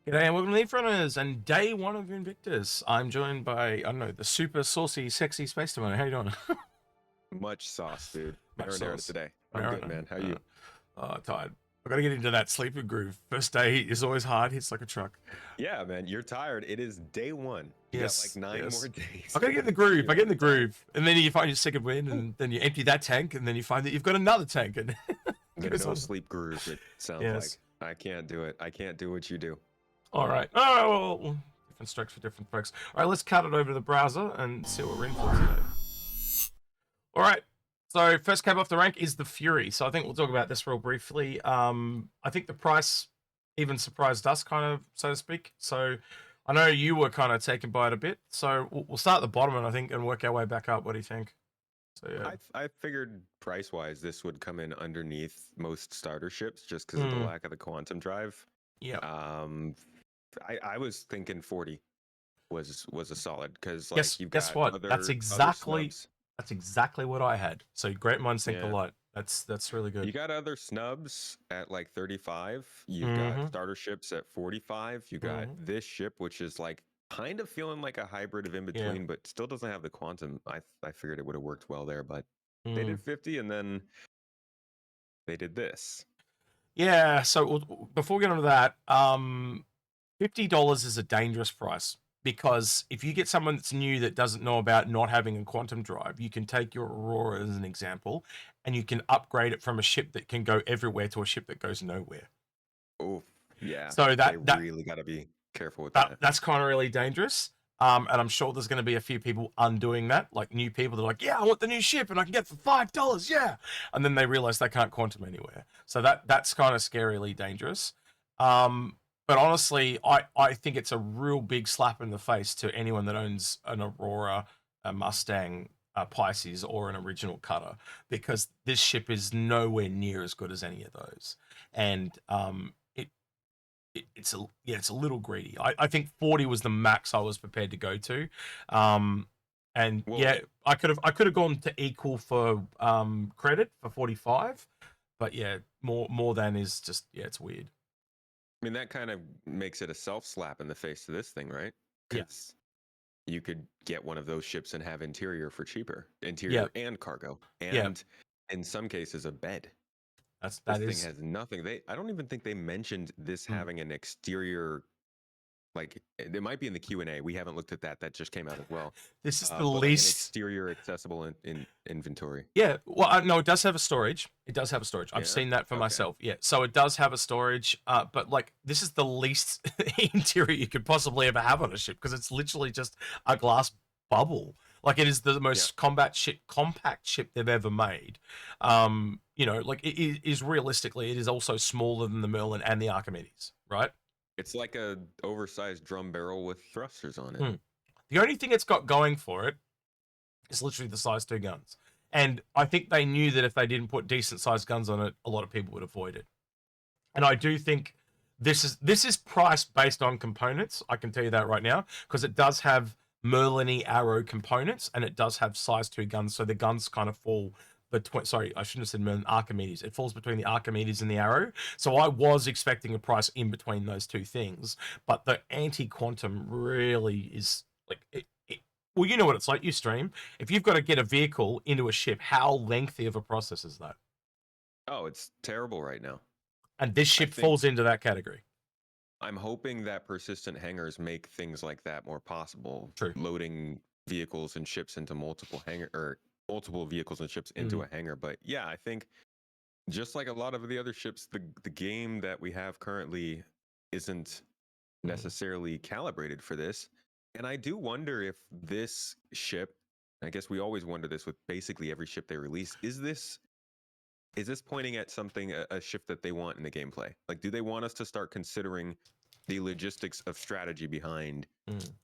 G'day and welcome to the Inforunners and day one of Invictus. I'm joined by, I don't know, the super saucy, sexy Space Demon. How you doing? Much sauce, dude. Much Marinara sauce. today. I'm good, Marinara. man. How you? Tired. I gotta get into that sleeping groove. First day is always hard, hits like a truck. Yeah, man. You're tired. It is day one. You got like Yes, 9 yes. more days. I gotta get in the groove. You're I get in the already tired. groove. And then you find your second wind and then you empty that tank and then you find that you've got another tank and The goes no on. sleep groove, it sounds Yes. like. I can't do it. I can't do what you do. All right. Oh, well, different strokes for different folks. All right, let's cut it over to the browser and see what we're in for today. All right. So first cab off the rank is the Fury. So I think we'll talk about this real briefly. I think the price even surprised us, kind of, so to speak. So I know you were kind of taken by it a bit. So we'll start at the bottom, and I think, and work our way back up. What do you think? So yeah, I figured price-wise this would come in underneath most starter ships just because of the lack of the quantum drive. Yeah. I was thinking 40 was a solid because like you've got guess what? other That's exactly what I had. So great minds think alike. That's really good. You got other snubs at like 35. You've got starter ships at 45. You got this ship, which is like kind of feeling like a hybrid of in between, but still doesn't have the quantum. I figured it would have worked well there, but they did 50 and then they did this. Yeah. So before we get into that, $50 is a dangerous price. Because if you get someone that's new that doesn't know about not having a quantum drive, you can take your Aurora as an example, and you can upgrade it from a ship that can go everywhere to a ship that goes nowhere. Oh, yeah. So they really got to be careful with that. That's kind of really dangerous. And I'm sure there's going to be a few people undoing that, like new people that are like, yeah, I want the new ship and I can get it for $5, yeah. And then they realize they can't quantum anywhere. So that's kind of scarily dangerous. But honestly, I think it's a real big slap in the face to anyone that owns an Aurora, a Mustang, a Pisces, or an original cutter, because this ship is nowhere near as good as any of those. And it's a little greedy. I think 40 was the max I was prepared to go to. And well, yeah, I could have gone to equal for credit for 45, but yeah, more than is just, yeah, it's weird. I mean, that kind of makes it a self-slap in the face to this thing, right? Yes. You could get one of those ships and have interior for cheaper. Interior and cargo. And in some cases, a bed. This thing has nothing. I don't even think they mentioned this having an exterior. Like, it might be in the Q&A. We haven't looked at that. That just came out as well. This is the least like exterior accessible in inventory. Yeah, well, no, it does have a storage. It does have a storage. I've seen that for myself. Yeah, so it does have a storage. But like, this is the least interior you could possibly ever have on a ship because it's literally just a glass bubble. Like, it is the most compact ship they've ever made. You know, like it is realistically, it is also smaller than the Merlin and the Archimedes, right? It's like a oversized drum barrel with thrusters on it. The only thing it's got going for it is literally the size 2 guns. And I think they knew that if they didn't put decent sized guns on it, a lot of people would avoid it. And I do think this is priced based on components. I can tell you that right now, because it does have Merlin-y arrow components and it does have size 2 guns. So the guns kind of fall between, sorry, I shouldn't have said Merlin, Archimedes. It falls between the Archimedes and the arrow. So I was expecting a price in between those two things, but the anti-quantum really is like well, you know what it's like. You stream. If you've got to get a vehicle into a ship, how lengthy of a process is that? Oh, it's terrible right now. And this ship falls into that category. I'm hoping that persistent hangars make things like that more possible. True. Loading vehicles and ships into multiple vehicles and ships into a hangar. But yeah, I think just like a lot of the other ships, the game that we have currently isn't necessarily calibrated for this. And I do wonder if this ship, I guess we always wonder this with basically every ship they release, is this pointing at something, a shift that they want in the gameplay? Like, do they want us to start considering the logistics of strategy behind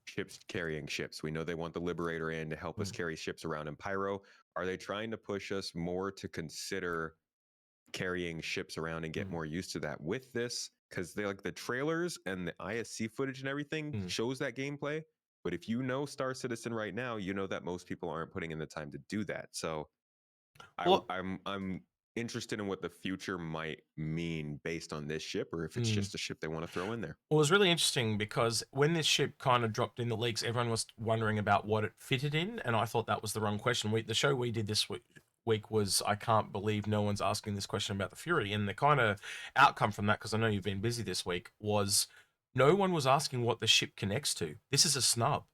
ships carrying ships? We know they want the Liberator in to help us carry ships around in Pyro. Are they trying to push us more to consider carrying ships around and get more used to that with this? Because they like the trailers and the ISC footage and everything shows that gameplay. But if you know Star Citizen right now, you know that most people aren't putting in the time to do that. So I'm interested in what the future might mean based on this ship, or if it's just a ship they want to throw in there. Well, it was really interesting because when this ship kind of dropped in the leaks, everyone was wondering about what it fitted in, and I thought that was the wrong question. The show we did this week was, I can't believe no one's asking this question about the Fury, and the kind of outcome from that, because I know you've been busy this week, was no one was asking what the ship connects to. This is a snub.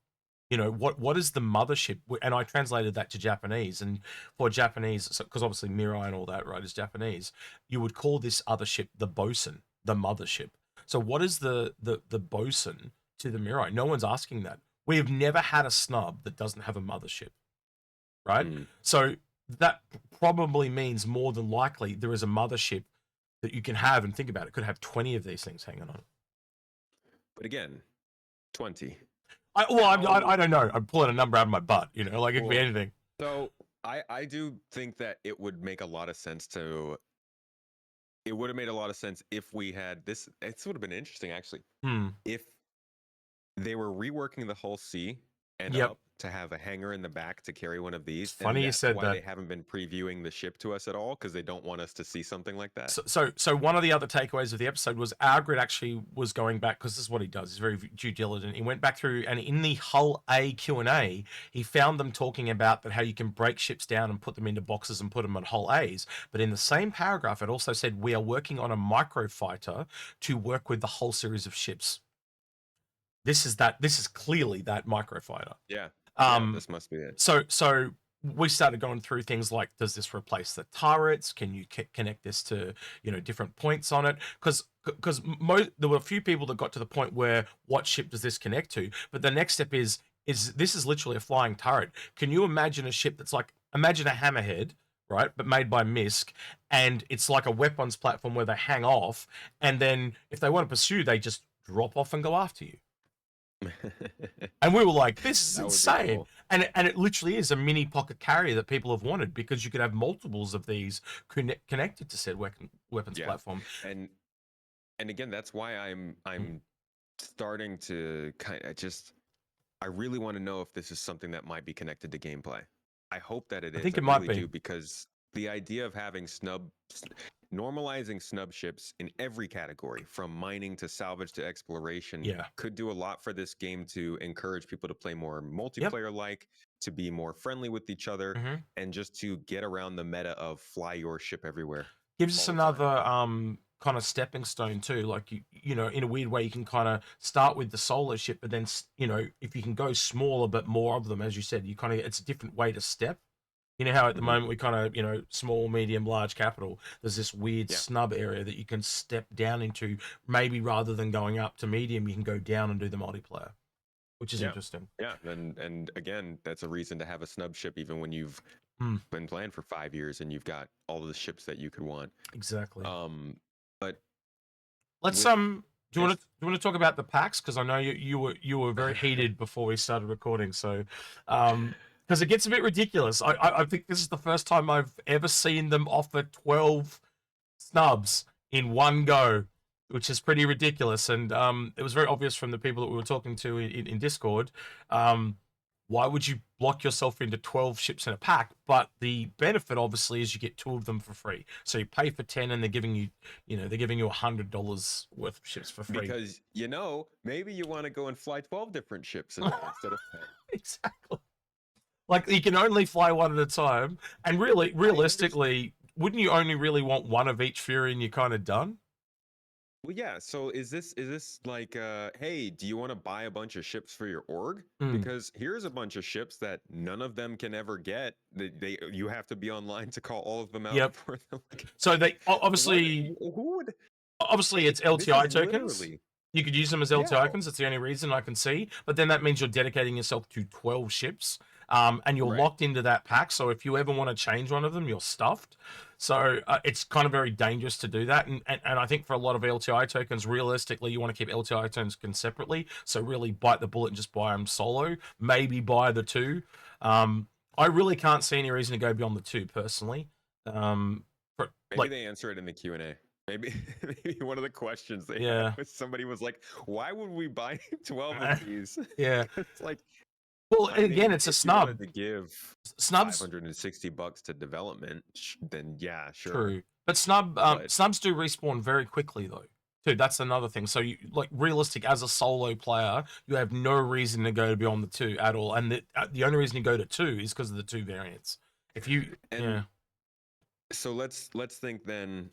You know, what is the mothership? And I translated that to Japanese, and for Japanese, because obviously Mirai and all that, right, is Japanese, you would call this other ship the bosun, the mothership. So what is the bosun to the Mirai? No one's asking that. We have never had a snub that doesn't have a mothership, right? So that probably means more than likely there is a mothership that you can have, and think about it, it could have 20 of these things hanging on it. But again, 20. I don't know. I'm pulling a number out of my butt, you know, like it could be anything. So I do think that it would make a lot of sense it would have made a lot of sense if we had this. It would have been interesting, actually, if they were reworking the hull C and up to have a hangar in the back to carry one of these. It's funny you said that. They haven't been previewing the ship to us at all, because they don't want us to see something like that. So one of the other takeaways of the episode was Argrid actually was going back, because this is what he does. He's very due diligent. He went back through, and in the Hull A Q&A, he found them talking about that how you can break ships down and put them into boxes and put them on Hull A's. But in the same paragraph, it also said we are working on a microfighter to work with the whole series of ships. This is clearly that microfighter. Yeah. This must be it. So we started going through things like, does this replace the turrets? Can you connect this to, you know, different points on it? Because there were a few people that got to the point where, what ship does this connect to? But the next step is this is literally a flying turret. Can you imagine a ship that's like, imagine a hammerhead, right, but made by MISC, and it's like a weapons platform where they hang off, and then if they want to pursue, they just drop off and go after you. And we were like, this is insane. Cool. And it literally is a mini pocket carrier that people have wanted, because you could have multiples of these connected to said weapons platform. And again, that's why I'm starting to kind of I really want to know if this is something that might be connected to gameplay. I hope that it is. I think it might be, because the idea of having normalizing snub ships in every category, from mining to salvage to exploration, could do a lot for this game to encourage people to play more multiplayer-like, to be more friendly with each other, and just to get around the meta of fly your ship everywhere. Gives us another kind of stepping stone too. Like, you know, in a weird way, you can kind of start with the solo ship, but then, you know, if you can go smaller but more of them, as you said, it's a different way to step. You know how at the moment we kind of, you know, small, medium, large, capital, there's this weird snub area that you can step down into. Maybe rather than going up to medium, you can go down and do the multiplayer, which is interesting. Yeah, and again, that's a reason to have a snub ship, even when you've been playing for 5 years and you've got all of the ships that you could want. Exactly. But let's do you want to talk about the packs? Because I know you were very heated before we started recording, so because it gets a bit ridiculous. I think this is the first time I've ever seen them offer 12 snubs in one go, which is pretty ridiculous. And it was very obvious from the people that we were talking to in Discord. Why would you block yourself into 12 ships in a pack? But the benefit, obviously, is you get 2 of them for free. So you pay for 10, and they're giving you, they're giving you $100 worth of ships for free. Because, maybe you want to go and fly 12 different ships instead of 10. Exactly. Like, you can only fly one at a time. And realistically, wouldn't you only really want one of each Fury and you're kind of done? Well, yeah. So is this like, hey, do you want to buy a bunch of ships for your org? Because here's a bunch of ships that none of them can ever get. You have to be online to call all of them out for them. So they obviously, obviously it's LTI tokens. Literally. You could use them as LTI tokens. That's the only reason I can see. But then that means you're dedicating yourself to 12 ships. And you're locked into that pack. So if you ever want to change one of them, you're stuffed. So it's kind of very dangerous to do that. And I think for a lot of LTI tokens, realistically, you want to keep LTI tokens separately. So really bite the bullet and just buy them solo. Maybe buy the 2. I really can't see any reason to go beyond the 2 personally. Maybe they answer it in the Q&A. Maybe one of the questions they had was, somebody was like, why would we buy 12 of these? Yeah. It's like, Well, I again, mean, it's a if you wanted snub. to give Snubs, $560 to development, then yeah, sure. true, but But snubs do respawn very quickly though. Too, that's another thing. So you like realistic as a solo player, you have no reason to go beyond the two at all, and the only reason you go to two is because of the two variants. If you, and so let's think then.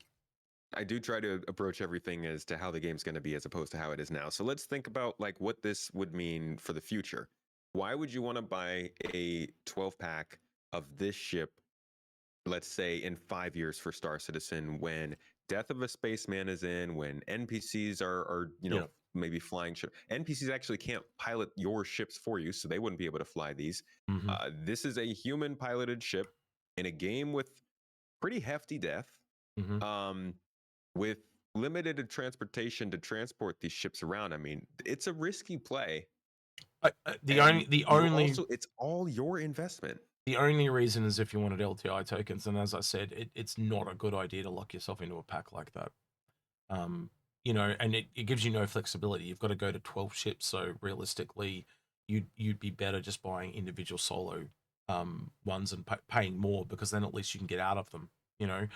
I do try to approach everything as to how the game's going to be as opposed to how it is now. So let's think about like what this would mean for the future. Why would you want to buy a 12 pack of this ship, let's say in 5 years for Star Citizen, when Death of a Spaceman is in, when NPCs are Yeah. maybe flying ship. NPCs actually can't pilot your ships for you, so they wouldn't be able to fly these. This is a human piloted ship in a game with pretty hefty death. With limited transportation to transport these ships around. I mean, it's a risky play. It's all your investment. The only reason is if you wanted LTI tokens, and as I said, it's not a good idea to lock yourself into a pack like that. You know, and it gives you no flexibility. You've got to go to 12 ships, so realistically, you'd be better just buying individual solo ones and paying more, because then at least you can get out of them. You know,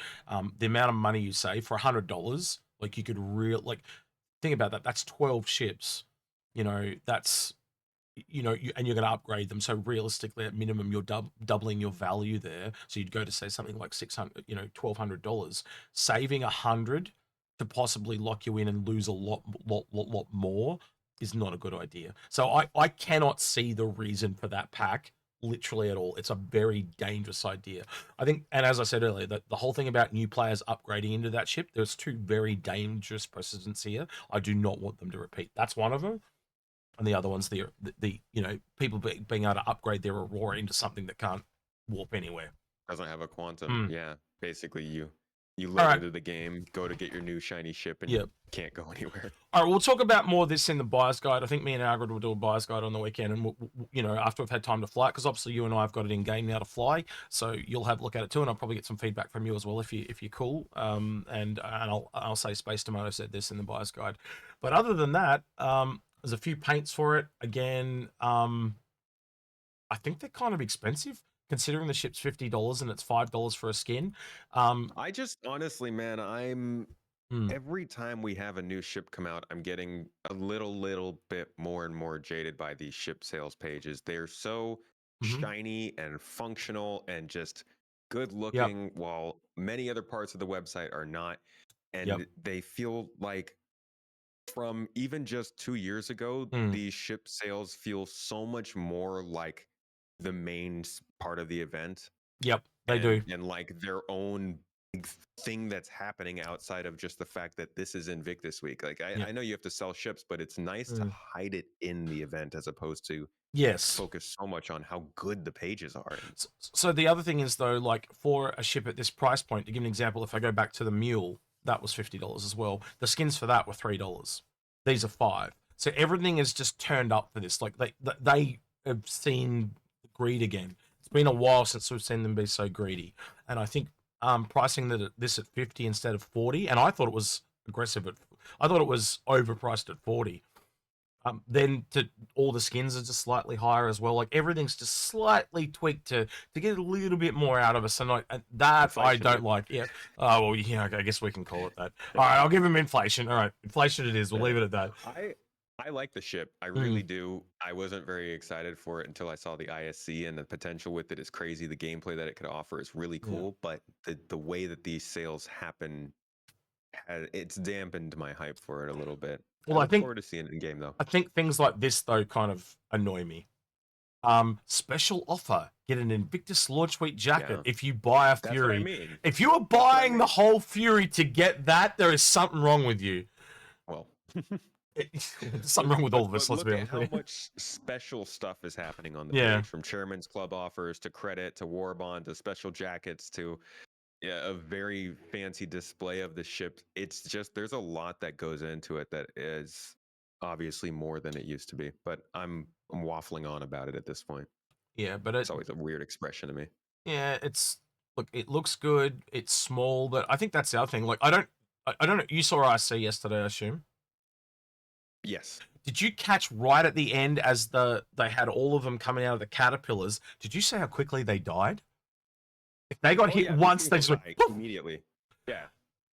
the amount of money you save for $100, like you could think about that. That's 12 ships. You know, that's, you know, and you're going to upgrade them. So realistically, at minimum, you're doubling your value there. So you'd go to say something like $1,200, saving $100 to possibly lock you in and lose a lot more is not a good idea. So I cannot see the reason for that pack literally at all. It's a very dangerous idea, I think. And as I said earlier, the whole thing about new players upgrading into that ship, there's two very dangerous precedents here. I do not want them to repeat. That's one of them. And the other one's the you know, people being able to upgrade their Aurora into something that can't warp anywhere. Doesn't have a quantum. Yeah, basically you load right into the game, go to get your new shiny ship, and Yep. can't go anywhere. All right, we'll talk about more of this in the buyer's guide. I think me and Agrid will do a buyer's guide on the weekend, and you know, after we've had time to fly, because obviously you and I have got it in game now to fly, so you'll have a look at it too, and I'll probably get some feedback from you as well if you're cool. And I'll say Space Tomato said this in the buyer's guide, but other than that, there's a few paints for it. Again, I think they're kind of expensive, considering the ship's $50 and it's $5 for a skin. I just honestly, man, every time we have a new ship come out, I'm getting a little bit more and more jaded by these ship sales pages. They're so shiny and functional and just good looking, while many other parts of the website are not. And they feel like, from even just 2 years ago, these ship sales feel so much more like the main part of the event. Yep, they do. And like their own big thing that's happening outside of just the fact that this is Invictus week. Like I know you have to sell ships, but it's nice to hide it in the event as opposed to focus so much on how good the pages are. So the other thing is though, like for a ship at this price point, to give an example, if I go back to the Mule, that was $50 as well. The skins for that were $3. These are $5. So everything is just turned up for this. Like they have seen greed again. It's been a while since we've seen them be so greedy. And I think pricing this at 50 instead of 40, and I thought it was aggressive. I thought it was overpriced at 40. Then all the skins are just slightly higher as well. Like everything's just slightly tweaked to get a little bit more out of us, and that I don't like. Yeah. Oh well, yeah. Okay, I guess we can call it that. All right, I'll give him inflation. All right, inflation it is. We'll leave it at that. I like the ship. I really do. I wasn't very excited for it until I saw the ISC, and the potential with it is crazy. The gameplay that it could offer is really cool, but the way that these sales happen, it's dampened my hype for it a little bit. Well, I look forward to seeing it in game though. I think things like this though kind of annoy me. Special offer: get an Invictus launch week jacket if you buy a Fury. That's what I mean. If you are buying the whole Fury to get that, there is something wrong with you. Well. Something wrong with all of us. Let's be honest. How much special stuff is happening on the page, from Chairman's Club offers to credit to Warbond to special jackets to a very fancy display of the ship. It's just, there's a lot that goes into it that is obviously more than it used to be. But I'm waffling on about it at this point. Yeah, but it's always a weird expression to me. Yeah, it looks good. It's small, but I think that's the other thing. Like I don't know. You saw IC yesterday, I assume. Yes. did you catch right at the end as they had all of them coming out of the caterpillars? Did you see how quickly they died? If they got hit yeah, these once, things they will just went die poof. immediately. Yeah.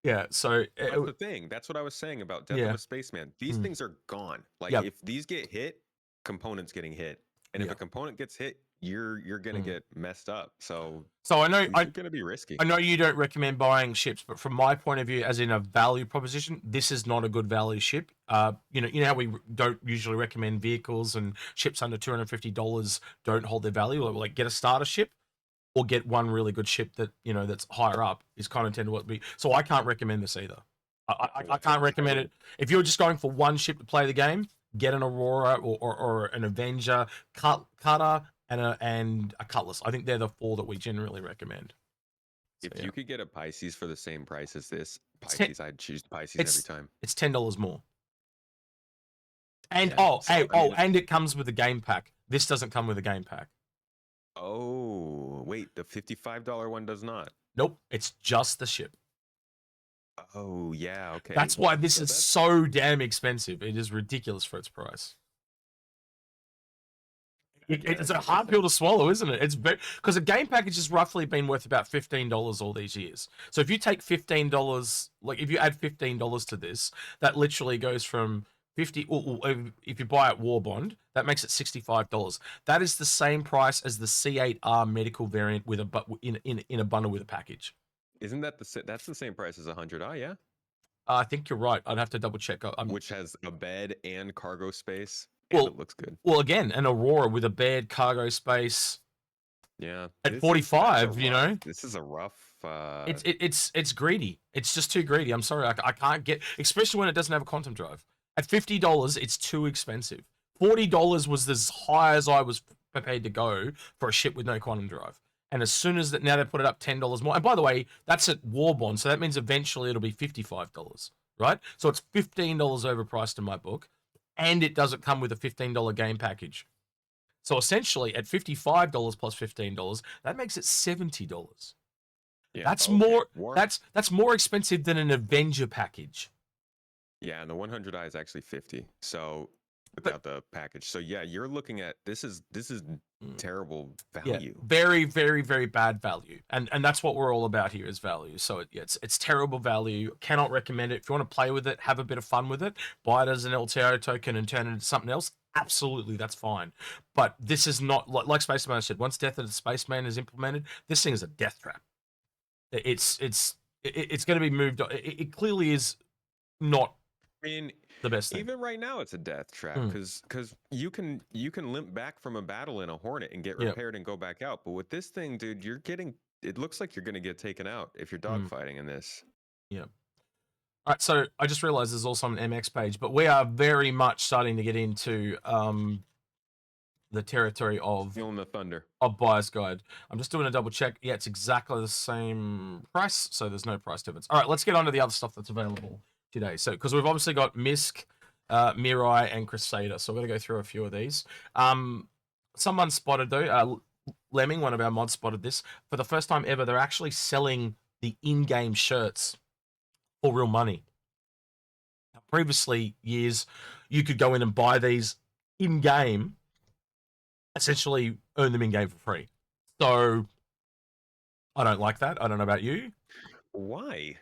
Yeah. So That's the thing. That's what I was saying about Death of yeah. a Spaceman. These things are gone. Like Yep. if these get hit, components getting hit. And if a Yep. component gets hit, you're gonna get messed up. So I know these are gonna be risky. I know you don't recommend buying ships, but from my point of view, as in a value proposition, this is not a good value ship. You know how we don't usually recommend vehicles and ships under $250 don't hold their value. Like get a starter ship or get one really good ship that that's higher up is kind of tend to what be. So I can't recommend this either. I can't recommend it. If you're just going for one ship to play the game, get an Aurora or an Avenger, Cutter, and a Cutlass. I think they're the 4 that we generally recommend. So, If you could get a Pisces for the same price as this Pisces, I'd choose Pisces every time. It's $10 more. And and it comes with a game pack. This doesn't come with a game pack. Oh, wait, the $55 one does not. Nope, it's just the ship. Oh, yeah, okay. That's why this is so damn expensive. It is ridiculous for its price. It's a hard pill to swallow, isn't it? It's because a game package has roughly been worth about $15 all these years. So if you take $15, like if you add $15 to this, that literally goes from 50. If you buy at War Bond, that makes it $65. That is the same price as the C8R medical variant with in a bundle with a package. Isn't that that's the same price as 100i? Yeah. I think you're right. I'd have to double check. Which has a bed and cargo space. Well, it looks good. Well, again, an Aurora with a bed, cargo space. Yeah. At 45, this is a rough. It's greedy. It's just too greedy. I'm sorry, I can't get, especially when it doesn't have a quantum drive. At $50, it's too expensive. $40 was as high as I was prepared to go for a ship with no quantum drive. And as soon as now they put it up $10 more. And by the way, that's at War Bond, so that means eventually it'll be $55, right? So it's $15 overpriced in my book. And it doesn't come with a $15 game package. So essentially, at $55 plus $15, that makes it $70. Yeah, that's more. That's more expensive than an Avenger package. Yeah, and the 100i is actually 50. So without the package. So yeah, you're looking at this is terrible value. Yeah, very, very, very bad value. And that's what we're all about here is value. So it's terrible value. Cannot recommend it. If you want to play with it, have a bit of fun with it, buy it as an LTO token and turn it into something else. Absolutely, that's fine. But this is not like Spaceman said. Once Death of the Spaceman is implemented, this thing is a death trap. It's going to be moved. It clearly is not. I mean, the best thing. Even right now, it's a death trap because you can limp back from a battle in a Hornet and get repaired and go back out. But with this thing, dude, it looks like you're going to get taken out if you're dogfighting in this. Yeah. All right, so I just realized there's also an MX page, but we are very much starting to get into the territory of feeling the thunder of Buyer's Guide. I'm just doing a double check. Yeah, it's exactly the same price, so there's no price difference. All right, let's get on to the other stuff that's available today. So, because we've obviously got MISC, Mirai, and Crusader, so we're going to go through a few of these. Someone spotted, though, Lemming, one of our mods, spotted this. For the first time ever, they're actually selling the in-game shirts for real money. Now, previously years, you could go in and buy these in-game, essentially earn them in-game for free. So, I don't like that. I don't know about you. Why?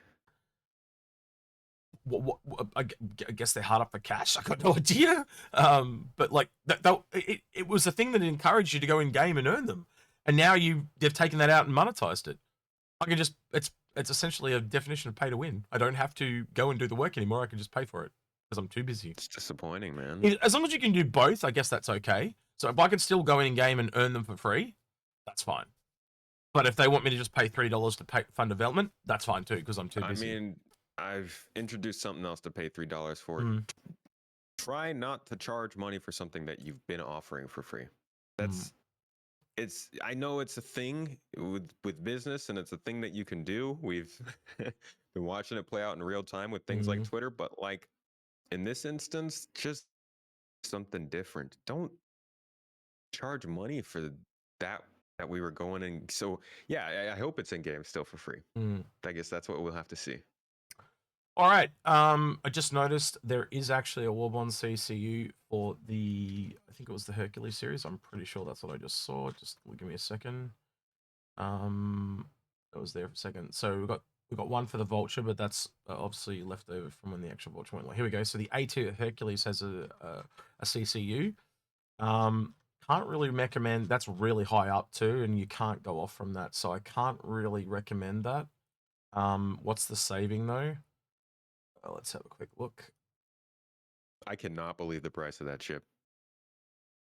I guess they're hard up for cash. I got no idea. But like it was a thing that encouraged you to go in game and earn them, and now they've taken that out and monetized it. I can just it's essentially a definition of pay to win. I don't have to go and do the work anymore. I can just pay for it because I'm too busy. It's disappointing, man. As long as you can do both, I guess that's okay. So if I can still go in game and earn them for free, that's fine. But if they want me to just pay $3 to fund development, that's fine too because I'm too busy. I mean, I've introduced something else to pay $3 for. Try not to charge money for something that you've been offering for free. That's I know it's a thing with business and it's a thing that you can do. We've been watching it play out in real time with things like Twitter, but like in this instance, just something different. Don't charge money for that we were going in. So yeah, I hope it's in game still for free. I guess that's what we'll have to see. All right. I just noticed there is actually a Warbond CCU for I think it was the Hercules series. I'm pretty sure that's what I just saw. Just give me a second. It was there for a second. So we've got one for the Vulture, but that's obviously left over from when the actual Vulture went. Here we go. So the A2 Hercules has a CCU. Can't really recommend. That's really high up too, and you can't go off from that. So I can't really recommend that. What's the saving though? Let's have a quick look. I cannot believe the price of that ship.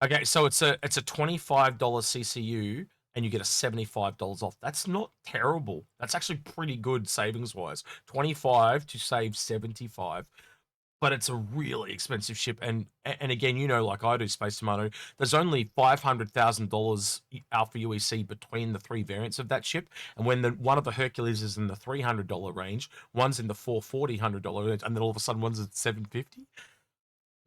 Okay, so it's a $25 CCU, and you get a $75 off. That's not terrible. That's actually pretty good savings wise. 25 to save 75, but it's a really expensive ship. And again, you know, like I do, Space Tomato, there's only $500,000 Alpha UEC between the three variants of that ship. And when one of the Hercules is in the $300 range, one's in the $440 range, and then all of a sudden one's at $750,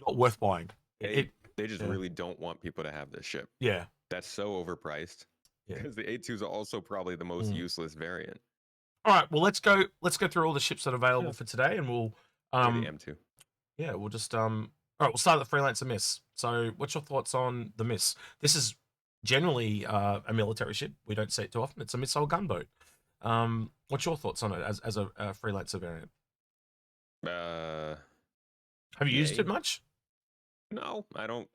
not worth buying. They just really don't want people to have this ship. Yeah. That's so overpriced. Yeah. Because the A2s are also probably the most useless variant. All right, well let's go through all the ships that are available for today, and we'll the M2. Yeah, we'll just all right, we'll start with the Freelancer MISC. So what's your thoughts on the MISC? This is generally a military ship. We don't see it too often. It's a missile gunboat. What's your thoughts on it as a Freelancer variant? Have you used it much? No, I don't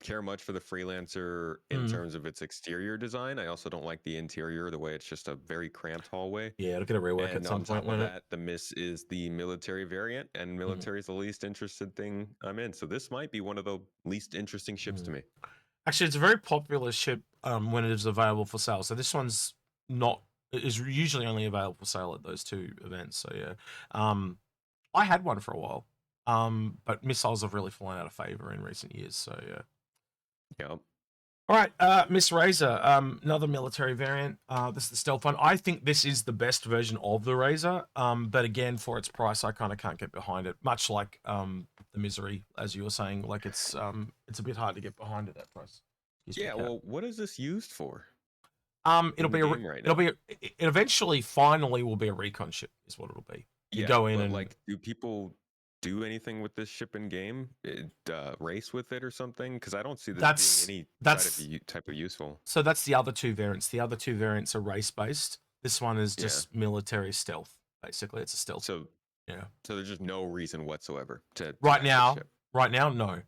care much for the Freelancer in terms of its exterior design. I also don't like the interior, the way it's just a very cramped hallway. Yeah, it'll get a rework at some point. On top of that, the MISC is the military variant, and military is the least interested thing I'm in. So this might be one of the least interesting ships to me. Actually, it's a very popular ship when it is available for sale. So this one's is usually only available for sale at those two events. So yeah, I had one for a while. But missiles have really fallen out of favor in recent years. So yeah. Yep. All right, Miss Razor, another military variant. This is the stealth one. I think this is the best version of the Razor. But again, for its price, I kind of can't get behind it. Much like the Misery, as you were saying, like it's a bit hard to get behind at that price. Yeah. Well, what is this used for? It eventually, finally, will be a recon ship. Is what it'll be. You go in and like, do people do anything with this ship in game? Race with it or something? Because I don't see this being any type of useful. So that's the other two variants. The other two variants are race based. This one is just military stealth. Basically, it's a stealth. So yeah. So there's just no reason whatsoever to right now. Right now, no.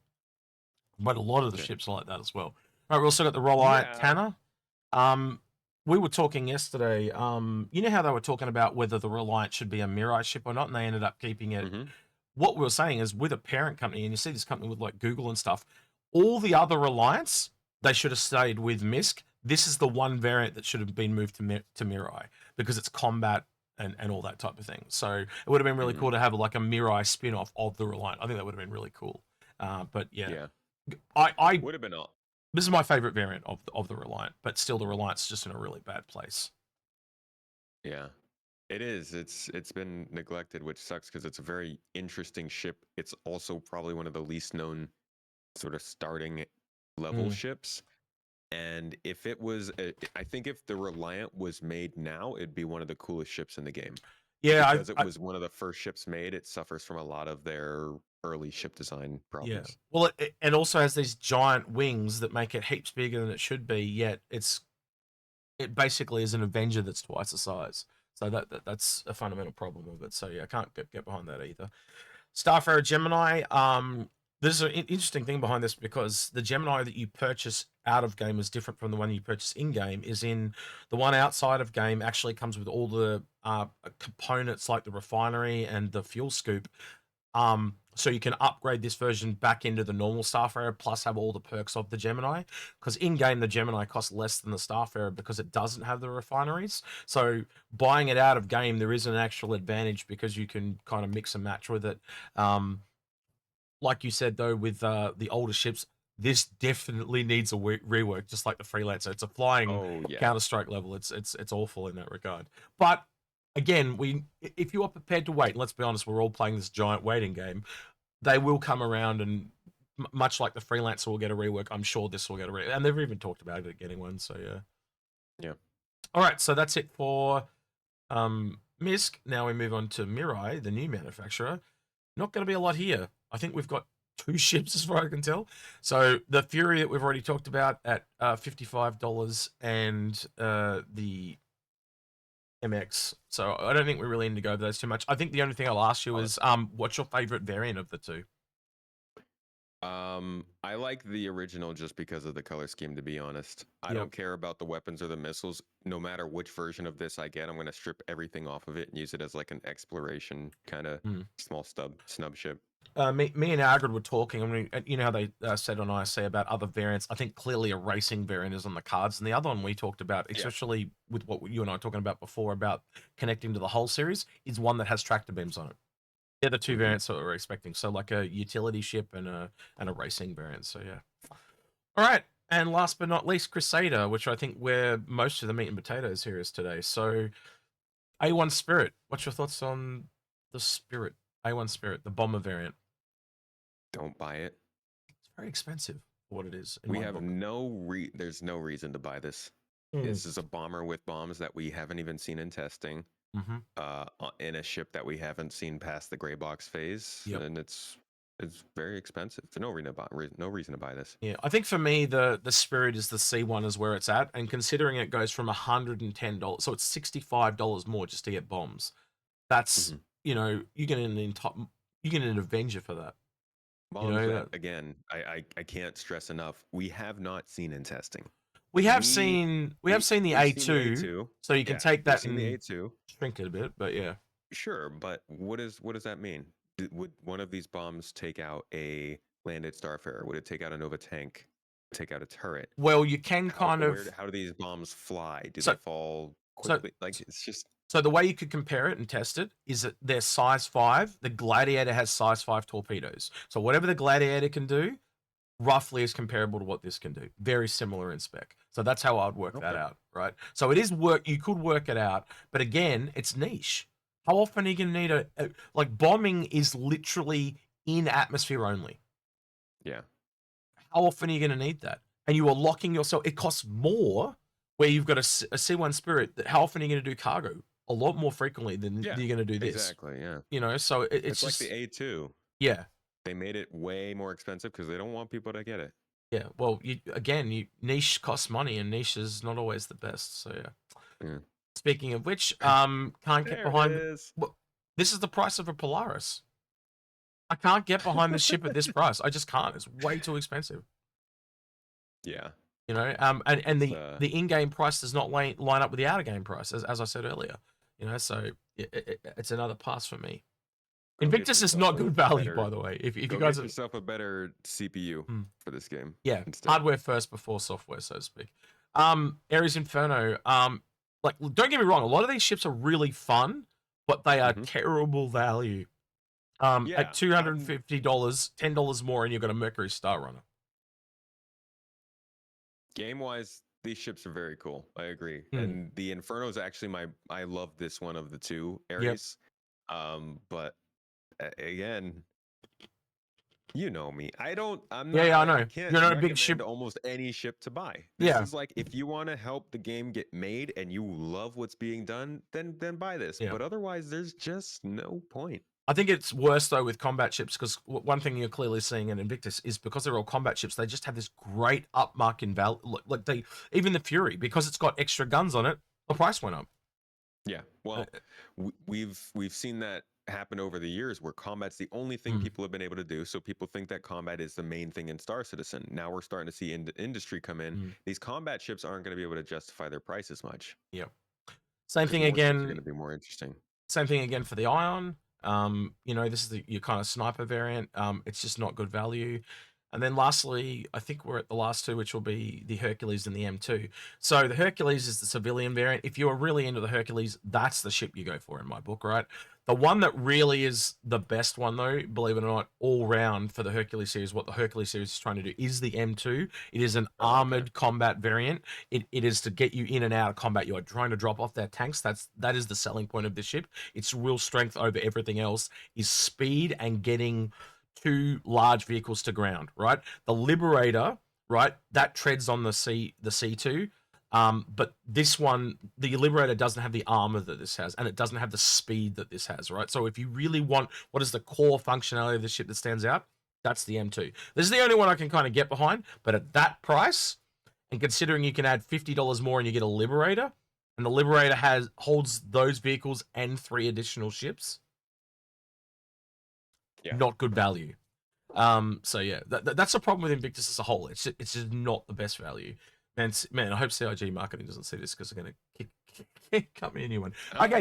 But a lot of the ships are like that as well. All right, we also got the Reliant Tanner. We were talking yesterday. You know how they were talking about whether the Reliant should be a Mirai ship or not, and they ended up keeping it. What we were saying is, with a parent company, and you see this company with like Google and stuff, all the other Reliants, they should have stayed with MISC. This is the one variant that should have been moved to Mirai because it's combat and all that type of thing. So it would have been really cool to have like a Mirai spin-off of the Reliant. I think that would have been really cool. But yeah. I would have been all. This is my favorite variant of the Reliant, but still the Reliant's just in a really bad place. Yeah. It is. It's been neglected, which sucks because it's a very interesting ship. It's also probably one of the least known sort of starting level ships. And if it was, I think if the Reliant was made now, it'd be one of the coolest ships in the game. Yeah, because it was one of the first ships made. It suffers from a lot of their early ship design problems. Yeah. Well, it also has these giant wings that make it heaps bigger than it should be. Yet it basically is an Avenger that's twice the size. So that's a fundamental problem of it. So yeah, I can't get behind that either. Starfarer Gemini. There's an interesting thing behind this because the Gemini that you purchase out of game is different from the one you purchase in game. Is in the one outside of game actually comes with all the components like the refinery and the fuel scoop. So you can upgrade this version back into the normal Starfarer plus have all the perks of the Gemini, because in game the Gemini costs less than the Starfarer because it doesn't have the refineries. So buying it out of game, there is an actual advantage because you can kind of mix and match with it. Like you said though, with the older ships, this definitely needs a rework, just like the Freelancer. It's a flying Counter-Strike level. It's awful in that regard. But again, if you are prepared to wait, let's be honest, we're all playing this giant waiting game. They will come around, and much like the Freelancer will get a rework, I'm sure this will get a rework. And they've even talked about it getting one, so yeah. Yeah. All right, so that's it for MISC. Now we move on to Mirai, the new manufacturer. Not going to be a lot here. I think we've got 2 ships as far as I can tell. So the Fury that we've already talked about at $55 and the MX. So I don't think we really need to go over those too much. I think the only thing I'll ask you is what's your favorite variant of the 2? I like the original just because of the color scheme, to be honest. I don't care about the weapons or the missiles. No matter which version of this I get, I'm going to strip everything off of it and use it as like an exploration kind of small snub ship. Me and Agrid were talking. I mean, you know how they said on ISA about other variants. I think clearly a racing variant is on the cards, and the other one we talked about, especially with what you and I were talking about before about connecting to the whole series, is one that has tractor beams on it. They're the 2 variants that we're expecting. So like a utility ship and a racing variant. So yeah. All right, and last but not least, Crusader, which I think where most of the meat and potatoes here is today. So A1 Spirit. What's your thoughts on the Spirit? A1 Spirit, the bomber variant. Don't buy it. It's very expensive for what it is. We have there's no reason to buy this. This is a bomber with bombs that we haven't even seen in testing. In a ship that we haven't seen past the gray box phase, and it's very expensive. There's no reason to buy this. Yeah, I think for me the Spirit is the C1 is where it's at, and considering it goes from $110, so it's $65 more just to get bombs. That's you know, you get an Avenger for that. Bombs, you know, again, I can't stress enough. We have not seen in testing. We have seen the A2, so you can take that and the A2, shrink it a bit, but yeah. Sure, but what does that mean? Would one of these bombs take out a landed Starfarer? Would it take out a Nova tank? Take out a turret? Well, you can how do these bombs fly? Do they fall quickly? Like it's just. So the way you could compare it and test it is that they're size 5. The Gladiator has size 5 torpedoes. So whatever the Gladiator can do, roughly is comparable to what this can do. Very similar in spec. So that's how I'd work that out, right? So it is you could work it out, but again, it's niche. How often are you going to need like bombing is literally in atmosphere only. Yeah. How often are you going to need that? And you are locking yourself. It costs more where you've got a C1 Spirit. How often are you going to do cargo? A lot more frequently than you're going to do this. Exactly, yeah. You know, so it's just like the A2. Yeah. They made it way more expensive because they don't want people to get it. Yeah, well, niche costs money, and niche is not always the best. So yeah. Speaking of which, can't get behind. Well, this is the price of a Polaris. I can't get behind the ship at this price. I just can't. It's way too expensive. Yeah. You know, and the in-game price does not line up with the out-of-game price, as I said earlier. You know, so it's another pass for me. Invictus is not good value, by the way. If you guys get yourself a better CPU for this game, instead. Hardware first before software, so to speak. Ares Inferno. Like, don't get me wrong, a lot of these ships are really fun, but they are terrible value. At $250, $10 more, and you've got a Mercury Star Runner. Game-wise, these ships are very cool. I agree. And the Inferno is actually I love this one of the 2 Ares. But again, you know me. I'm not. I know. You're not a big ship. Almost any ship to buy. This is like if you want to help the game get made and you love what's being done, then buy this. But otherwise, there's just no point. I think it's worse though with combat ships because one thing you're clearly seeing in Invictus is because they're all combat ships, they just have this great upmark in value. Like even the Fury, because it's got extra guns on it, the price went up. Yeah, well, we've seen that happen over the years where combat's the only thing people have been able to do. So people think that combat is the main thing in Star Citizen. Now we're starting to see industry come in. These combat ships aren't going to be able to justify their price as much. Yeah. Same thing again. Going to be more interesting. Same thing again for the Ion. You know, this is your kind of sniper variant. It's just not good value. And then lastly, I think we're at the last 2, which will be the Hercules and the M2. So the Hercules is the civilian variant. If you're really into the Hercules, that's the ship you go for in my book, right? The one that really is the best one, though, believe it or not, all round for the Hercules series, what the Hercules series is trying to do is the M2. It is an armored combat variant. It is to get you in and out of combat. You are trying to drop off their tanks. That is the selling point of the ship. Its real strength over everything else is speed and getting 2 large vehicles to ground, right? The Liberator, right, that treads on the C2. But this one, the Liberator doesn't have the armor that this has, and it doesn't have the speed that this has, right? So if you really want what is the core functionality of the ship that stands out, that's the M2. This is the only one I can kind of get behind, but at that price, and considering you can add $50 more and you get a Liberator, and the Liberator holds those vehicles and 3 additional ships, not good value. So yeah, that's the problem with Invictus as a whole. It's just not the best value. Man, I hope CIG marketing doesn't see this because they're gonna cut me a new one. Okay,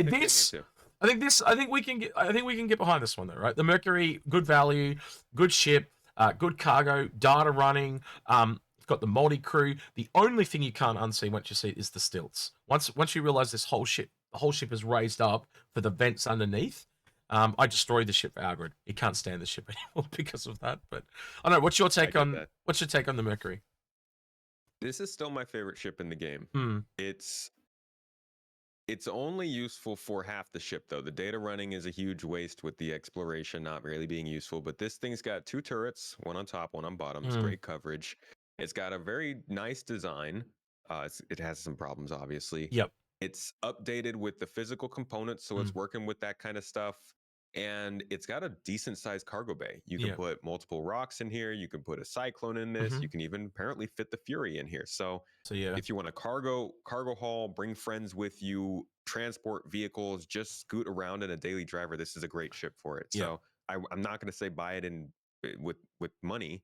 I think we can get behind this one though, right? The Mercury, good value, good ship, good cargo, data running. Got the multi crew. The only thing you can't unsee once you see it is the stilts. Once you realize the whole ship is raised up for the vents underneath. I destroyed the ship for Algrid. He can't stand the ship anymore because of that. But I don't know. What's your take on the Mercury? This is still my favorite ship in the game. Hmm. It's only useful for half the ship though. The data running is a huge waste with the exploration not really being useful. But this thing's got 2 turrets, one on top, one on bottom. It's great coverage. It's got a very nice design. It has some problems, obviously. Yep. It's updated with the physical components, so it's working with that kind of stuff. And it's got a decent sized cargo bay. You can put multiple rocks in here. You can put a cyclone in this. You can even apparently fit the Fury in here. So yeah, if you want a cargo haul, bring friends with you, transport vehicles, just scoot around in a daily driver, this is a great ship for it. So I'm not going to say buy it with money.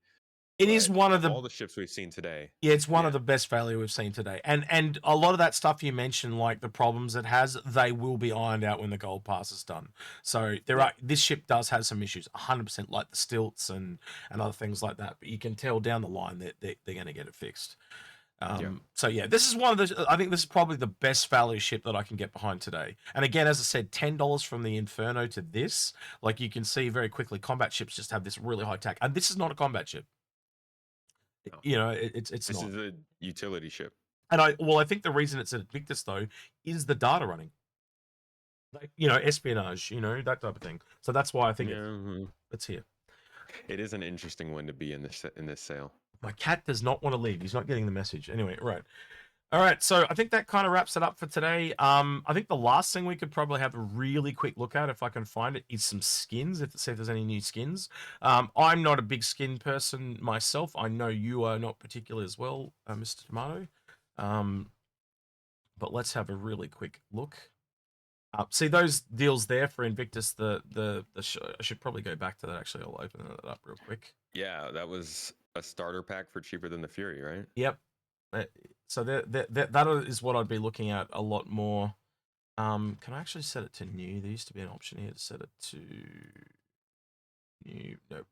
It is one of all the ships we've seen today. Yeah, it's one of the best value we've seen today. And a lot of that stuff you mentioned, like the problems it has, they will be ironed out when the gold pass is done. So this ship does have some issues, 100%, like the stilts and other things like that. But you can tell down the line that they're going to get it fixed. So yeah, this is one of the. I think this is probably the best value ship that I can get behind today. And again, as I said, $10 from the Inferno to this, like you can see very quickly, combat ships just have this really high tech, and this is not a combat ship. No. You know, it's this not. Is a utility ship. And I think the reason it's at Invictus though is the data running. Like, you know, espionage, you know, that type of thing. So that's why I think it's here. It is an interesting one to be in this sale. My cat does not want to leave. He's not getting the message. Anyway, right. All right, so I think that kind of wraps it up for today. I think the last thing we could probably have a really quick look at, if I can find it, is some skins, see if there's any new skins. I'm not a big skin person myself. I know you are not particularly as well, Mr. Tomato. But let's have a really quick look. See those deals there for Invictus. I should probably go back to that. Actually, I'll open that up real quick. Yeah, that was a starter pack for cheaper than the Fury, right? Yep. So that is what I'd be looking at a lot more. Can I actually set it to new? There used to be an option here to set it to new. Nope.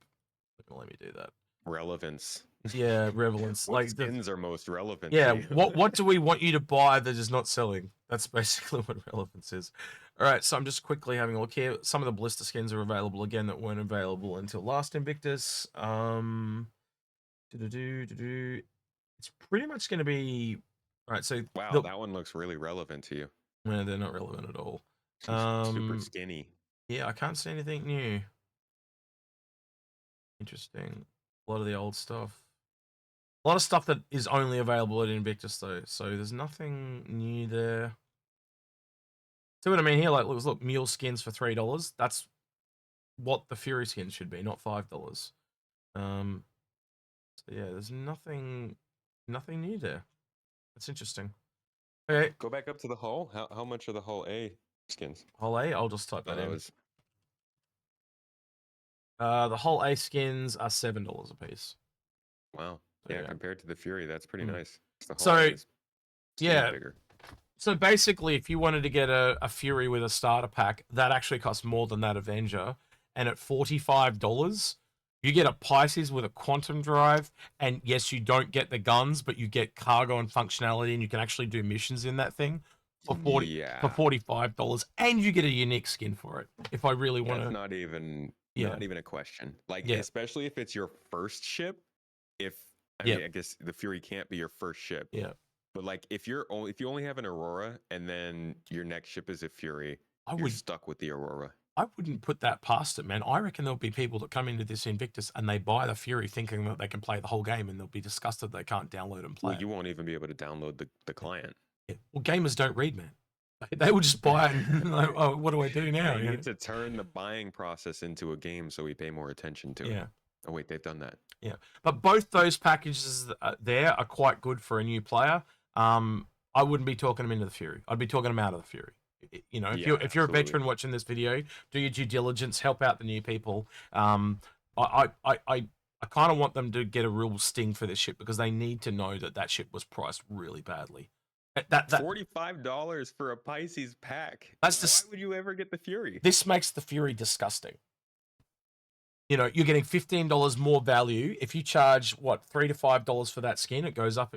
Let me do that. Relevance. Yeah, relevance. What skins are most relevant? Yeah. What do we want you to buy that is not selling? That's basically what relevance is. All right. So I'm just quickly having a look here. Some of the blister skins are available again that weren't available until last Invictus. It's pretty much going to be right. So wow, that one looks really relevant to you. No, they're not relevant at all. Super skinny. Yeah, I can't see anything new. Interesting. A lot of the old stuff. A lot of stuff that is only available at Invictus though. So there's nothing new there. See what I mean here? Like, look, mule skins for $3. That's what the Fury skins should be, not $5. So yeah, there's nothing new there. That's interesting. Okay. Go back up to the hull. How much are the hull A skins? Hull A? I'll just type that in. The hull A skins are $7 a piece. Wow. So, yeah, compared to the Fury, that's pretty nice. Yeah. Bigger. So basically, if you wanted to get a Fury with a starter pack, that actually costs more than that Avenger. And at $45, you get a Pisces with a quantum drive, and yes, you don't get the guns, but you get cargo and functionality, and you can actually do missions in that thing for $45, and you get a unique skin for it. If I really want to, that's not even a question. Like, especially if it's your first ship. I mean, I guess the Fury can't be your first ship. Yeah. But like, if you only have an Aurora, and then your next ship is a Fury, you're stuck with the Aurora. I wouldn't put that past it, man. I reckon there'll be people that come into this Invictus and they buy the Fury thinking that they can play the whole game, and they'll be disgusted they can't download and play. Well, you won't even be able to download the client. Yeah. Well, gamers don't read, man. They will just buy it and like, oh, what do I do now? They need to turn the buying process into a game so we pay more attention to it. Oh wait, they've done that. Yeah, but both those packages there are quite good for a new player. I wouldn't be talking them into the Fury. I'd be talking them out of the Fury. You know, if you're a veteran watching this video, do your due diligence, help out the new people. I kind of want them to get a real sting for this ship because they need to know that that ship was priced really badly. That $45 for a Pisces pack. Why would you ever get the Fury? This makes the Fury disgusting. You know, you're getting $15 more value. If you charge what $3 to $5 for that skin, it goes up.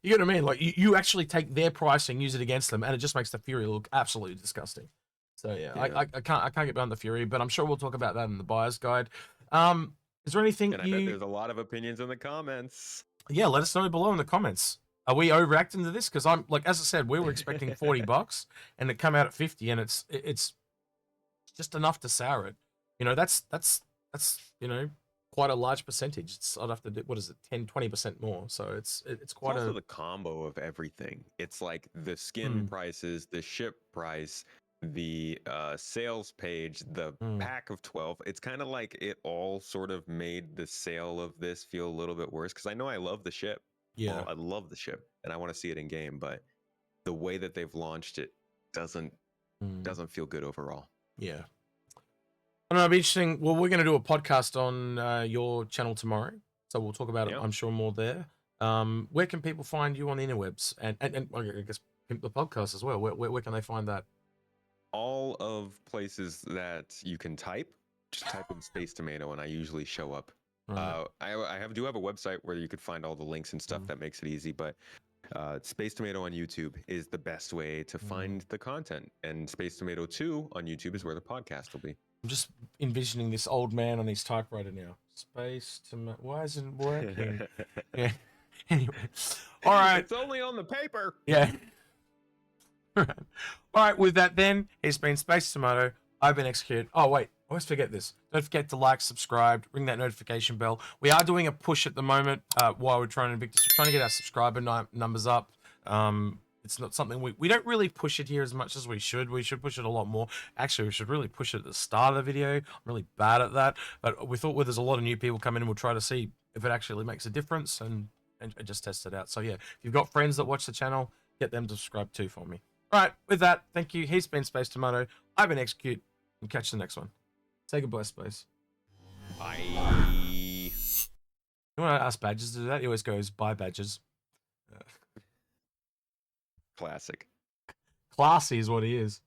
You know what I mean? Like you actually take their price and use it against them, and it just makes the Fury look absolutely disgusting. So yeah. I can't get behind the Fury, but I'm sure we'll talk about that in the buyer's guide. Is there anything? And I bet there's a lot of opinions in the comments. Yeah, let us know below in the comments. Are we overreacting to this? Because I'm like, as I said, we were expecting $40, and it come out at 50, and it's just enough to sour it. You know, that's you know, quite a large percentage. I'd have to do, what is it, 10-20% more. So it's quite also the combo of everything. It's like the skin prices, the ship price, the sales page, the pack of 12. It's kind of like it all sort of made the sale of this feel a little bit worse, because I know I love the ship. Yeah, I love the ship and I want to see it in game, but the way that they've launched it doesn't feel good overall. Yeah. I don't know, it'll be interesting. Well, we're going to do a podcast on your channel tomorrow, so we'll talk about it, I'm sure, more there. Where can people find you on the interwebs? And I guess the podcast as well. Where can they find that? All of places that you can type, just type in Space Tomato and I usually show up. Right. I do have a website where you could find all the links and stuff that makes it easy, but Space Tomato on YouTube is the best way to find the content, and Space Tomato 2 on YouTube is where the podcast will be. I'm just envisioning this old man on his typewriter now. Space Tomato. Why isn't it working? Yeah. Anyway, all right. It's only on the paper. Yeah. All right. With that, then, it's been Space Tomato. I've been Executed. Oh wait. I always forget this. Don't forget to like, subscribe, ring that notification bell. We are doing a push at the moment while we're trying to get our subscriber numbers up. It's not something we don't really push it here as much as we should. We should push it a lot more. Actually, we should really push it at the start of the video. I'm really bad at that. But we thought, well, there's a lot of new people coming in, we'll try to see if it actually makes a difference and just test it out. So yeah, if you've got friends that watch the channel, get them to subscribe too for me. All right, with that, thank you. He's been Space Tomato. I've been Execute. And catch the next one. Say goodbye, Space. Bye. You want to ask Badges to do that? He always goes, bye, Badges. Classic. Classy is what he is.